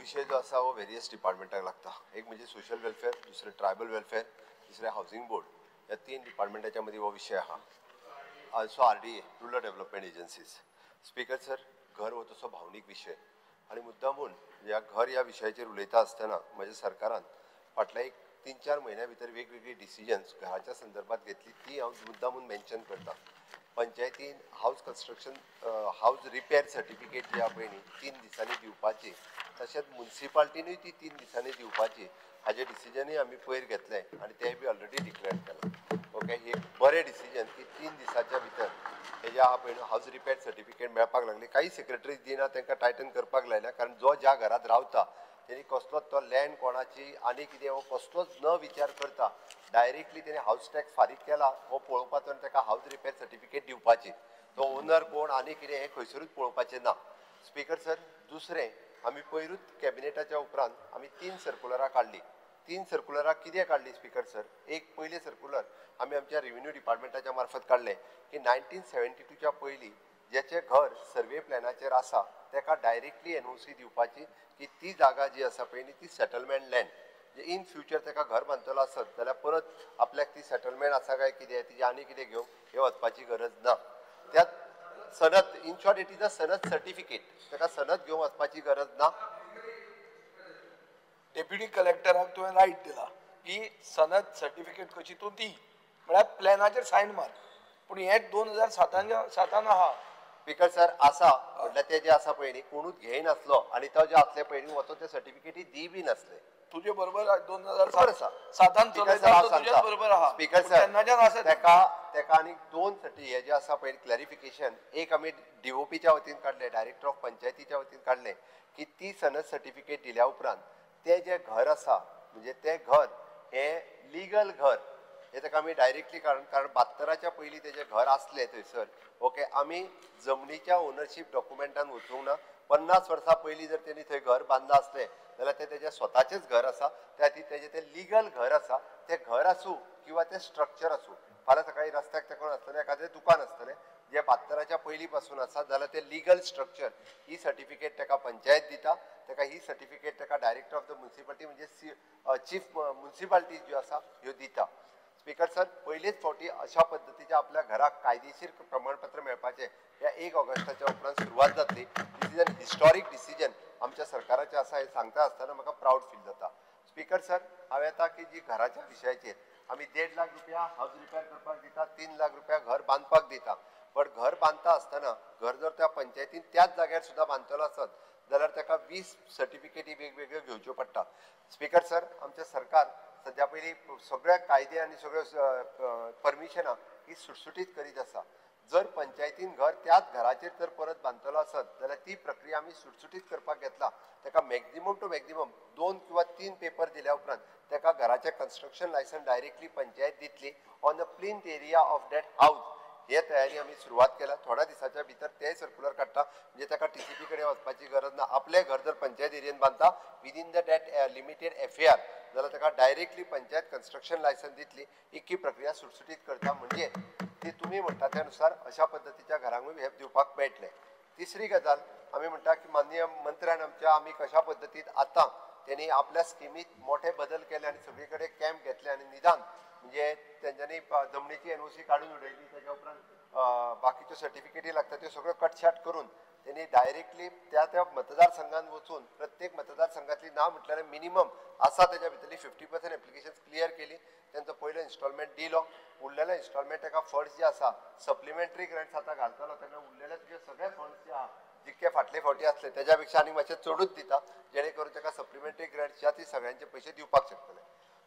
विषय जो असा वो वेरियस डिपार्टमेंटाक लागता. एक म्हणजे सोशल वेलफेअर, दुसरे ट्रायबल वेलफेअर, तिसरे हाऊसिंग बोर्ड. या 3 डिपार्टमेंटाच्या मध्ये वो विषय आहा. Also RDA rural development agencies. Speaker sir, घर हो तसो भावनीक विषय आणि मुद्दामून या घर या विषयाचेर उलयता आसतना म्हणजे सरकारान फाटल्या एक 3-4 महिन्या भितर वेगवेगळी डिसिजन्स घराच्या संदर्भात घेतली ती हांव मुद्दामून मेन्शन करता. पंचायतीन house construction house repair certificate जी आहा पळय न्ही 3 दिसांनी दिवपाची, तशेंच म्युन्सिपाल्टीनूय ती 3 दिसांनी दिवपाची हाजे डिसिजनूय आमी पयर घेतले आणि तेय बी ऑलरेडी डिक्लेअर केला. ओके, हे बरें डिसिजन की 3 दिसाच्या भितर हेजे आहा पळय हाऊस रिपेअर सर्टिफिकेट मेळपाक लागले. काही सेक्रेटरीज दिना तांकां टायटन करपाक लायल्या, कारण जो ज्या घरात रावता तेणी कसलोच तो लँड कोणाची आनी कितें हो कसलोच न विचार करता डायरेक्टली तेणी हाऊस टॅक्स फारीक केला हो पळोवपाचो आनी ताका हाऊस रिपेअर सर्टिफिकेट दिवपाची. तो ओनर कोण आनी कितें हें खंयसरूच पळोवपाचें ना. स्पीकर सर, दुसरें आमी पयरूच कॅबिनेटाच्या उपरांत आमी 3 सर्क्युलरां काडली. 3 सर्क्युलरां कितें काडली स्पीकर सर? एक पयले सर्क्युलर आमी आमच्या रेव्हेन्यू डिपार्टमेंटाच्या मार्फत काडले की 1972च्या पयलीं जेचें घर सर्वे प्लॅनाचेर आसा ताका डायरेक्टली NOC दिवपाची की ती जागा जी आसा पळय न्ही ती सेटलमेंट लँड. इन फ्युचर ताका घर बांदतलो आसत जाल्यार परत आपल्याक ती सेटलमेंट आसा काय कितें तिजे आनी कितें घेवंक हे वचपाची गरज ना. त्यात सनद, in short it is a सनद सर्टिफिकेट. ताका सनद घेवंक वचपाची गरज ना. डेप्युटी कलेक्टराक तुवें रायट दिला की सनद सर्टिफिकेट कशी तूं दी म्हळ्यार प्लॅनाचेर सायन मार, पूण हे 2007 आहा. स्पीकर सर, आसा म्हटल्यार ते जे आसा पळय न्ही कोणूच घेयनासलो आनी तो जे आसले पळय न्ही वचून ते सर्टिफिकेटी दी बी नासले. तुजे बरोबर 2007 बरोबर आहा. स्पीकर सर, ताका आनी 2 हे जे आसा पळय क्लॅरिफिकेशन, एक आमी DOPच्या वतीन काडले, डायरेक्टर ऑफ पंचायतीच्या वतीन काडले की ती सनद सर्टिफिकेट दिल्या उपरांत ते जे घर आसा म्हणजे ते घर हे लिगल घर हे ताका आमी डायरेक्टली कारण 72च्या पयलीं तेजे घर आसले थंयसर. ओके, आमी जमनीच्या ओनरशीप डॉक्युमेंटान वचूंक ना. 50 वर्सां पयलीं जर तेणी थंय घर बांदला आसलें जाल्यार ते तेजे स्वताचेच घर आसा. त्या खातीर तेजे ते लिगल घर आसा. ते घर आसूं किंवा ते स्ट्रक्चर आसूं, फाल्यां सकाळी रस्त्याक तेकोन आसतलें एखादें दुकान आसतलें जे 72च्या पयलीं पासून आसा जाल्यार ते लिगल स्ट्रक्चर ही सर्टिफिकेट ताका पंचायत दिता. ताका ही सर्टिफिकेट ताका डायरेक्टर ऑफ द म्युन्सिपालिटी म्हणजे चीफ म्युन्सिपालिटी ज्यो आसा ह्यो दिता. स्पीकर सर, पयलेच फावटी अशा पद्दतीच्या आपल्या घराक कायदेशीर प्रमाणपत्र मेळपाचें ह्या 1 ऑगस्टाच्या उपरांत सुरवात जातली. दिस इज एन हिस्टॉरीक डिसिजन आमच्या सरकाराचें आसा हें सांगता आसतना म्हाका प्राऊड फील जाता. स्पीकर सर, हांवें आतां की जी घराच्या विशयाचेर आमी 1.5 लाख रुपया हाऊस रिपेअर करपाक दिता, 3 लाख रुपया घर बांदपाक दिता. पण घर बांदता आसतना घर जर त्या पंचायतीन त्याच जाग्यार सुद्दां बांदतलो आसत जाल्यार ताका 20 सर्टिफिकेटी वेगवेगळ्यो घेवच्यो पडटा. स्पीकर सर, आमचें सरकार सद्या पयलीं सगळ्या कायदे आनी सगळ्यो परमिशनां ही सुटसुटीत करीत आसा. जर पंचायतीन घर त्याच घराचेर जर परत बांदतलो आसत जाल्यार ती प्रक्रिया आमी सुटसुटीत करपाक घेतला. ताका मॅक्झिमम टू मॅक्झिमम 2 किंवा 3 पेपर दिल्या उपरांत ताका घराचें कन्स्ट्रक्शन लायसन डायरेक्टली पंचायत दितली on the plinth area of that house. हे तयारी आमी सुरवात केल्या. थोड्या दिसाच्या भितर तेय सर्क्युलर काडटा म्हणजे ताका TCP कडेन वचपाची गरज ना. आपलें घर जर पंचायत एरियेन बांदता within the that limited FAR जाल्यार ताका डायरेक्टली पंचायत कन्स्ट्रक्शन लायसन दितली. इतकी प्रक्रिया सुटसुटीत करता म्हणजे ती तुमी म्हणटा त्या नुसार अशा पद्दतीच्या घरांकूय हे दिवपाक मेळटलें. तिसरी गजाल आमी म्हणटा की माननीय मंत्र्यान आमच्या आमी कशा पद्दतीन आतां त्यांनी आपल्या स्किमीत मोठे बदल केले आणि सगळे कडेन कॅम्प घेतले आणि निदान म्हणजे त्यांच्यानी जमनीची NOC काढून उडयली. त्याच्या उपरांत बाकीच्यो सर्टिफिकेटी लागता त्यो सगळ्यो कटछाट करून त्यांनी डायरेक्टली त्या मतदारसंघात वचून प्रत्येक मतदारसंघातली ना म्हटल्यार मिनिमम आसा त्याच्या भितरली 50% एप्लिकेशन्स क्लियर केली. त्यांचो पयलो इन्स्टॉलमेंट दिलो. उरलेले इन्स्टॉलमेंट ताका फंड्स जे आसा सप्लिमेंटरी ग्रँट्स आतां घालतलो तेन्ना उरलेले तुजे सगळे फंड्स जे आहा जितके फाटले फावटी असले त्याच्या पेक्षा आनी मातशें चडूच दिता जेणे करून ताका सप्लिमेंटरी ग्रँट्स ती सगळ्यांचे पैसे दिवपाक शकतले.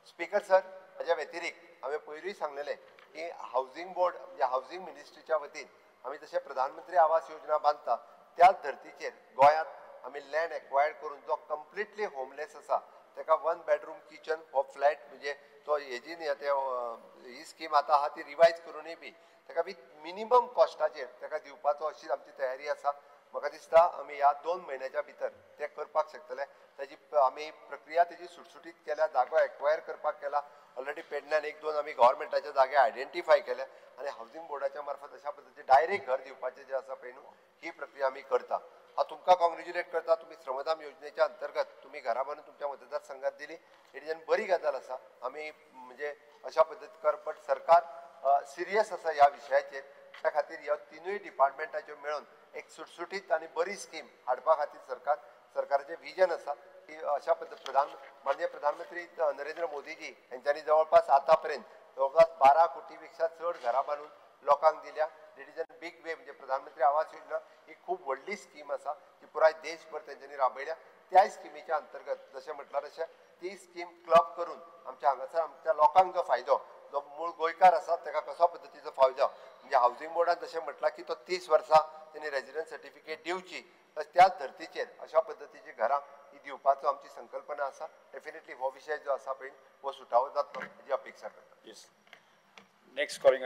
स्पीकर सर, हाच्या व्यतिरिक्त हांवें पयरूय सांगलेलें की हाऊसिंग बोर्ड म्हणजे हाऊसिंग मिनिस्ट्रीच्या वतीन आमी जशें प्रधानमंत्री आवास योजना बांदता त्याच धर्तीचेर गोंयांत आमी लँड एक्वायर्ड करून जो कंप्लिटली होमलेस आसा ताका 1 बेडरूम किचन हो फ्लॅट म्हणजे तो हेजी ही स्कीम आतां आहा ती रिवायज करूनय बी ताका बी मिनिमम कॉस्टाचेर ताका दिवपाचो अशी आमची तयारी आसा. म्हाका दिसता आमी ह्या 2 म्हयन्याच्या भितर ते करपाक शकतले. ताजी आमी प्रक्रिया तेजी सुटसुटीत केल्या. जागो एक्वायर करपाक केला. ऑलरेडी पेडण्यान 1-2 आमी गव्हर्मेंटाचे जागे आयडेंटिफाय केले आणि हाऊसिंग बोर्डाच्या मार्फत अशा पद्दतीचे डायरेक्ट घर दिवपाचे जे आसा पळय न्हू ही प्रक्रिया आमी करता. हांव तुमकां कॉंग्रेच्युलेट करता. तुम्ही श्रमदान योजनेच्या अंतर्गत तुम्ही घरा बांदून तुमच्या मतदारसंघात दिली. हेजेन बरी गजाल आसा. आमी म्हणजे अशा पद्दती कर बट सरकार सिरियस आसा ह्या विशयाचेर. त्या खातीर ह्या तिनूय डिपार्टमेंटाच्यो मेळून एक सुटसुटीत आनी बरी स्कीम हाडपा खातीर सरकाराचें विजन आसा की अशा पद्दत माननीय प्रधानमंत्री नरेंद्र मोदीजी हांच्यांनी जवळपास आतापर्यंत जवळपास 12 कोटीपेक्षा चड घरां बांदून लोकांक दिल्या. देट इज अ बीग वे. म्हणजे प्रधानमंत्री आवास योजना ही खूप व्हडली स्कीम आसा ती पुराय देशभर तेंच्यांनी राबयल्या. त्या स्किमीच्या अंतर्गत जशें म्हटल्यार तशें ती स्कीम क्लब करून आमच्या हांगासर आमच्या लोकांक जो फायदो जो मूळ गोंयकार आसा ताका कशा पद्दतीचो फायदो म्हणजे हावजींग बोर्डान जशें म्हटलां की तो 30 वर्सां तेणी रेजिडंट सर्टिफिकेट दिवची. त्याच धर्तीचेर अशा पद्दतीची घरां ही दिवपाचो आमची संकल्पना आसा. डेफिनेटली हो विशय जो आसा पळय हो सुटावो जातलो हाची अपेक्षा करता. Next calling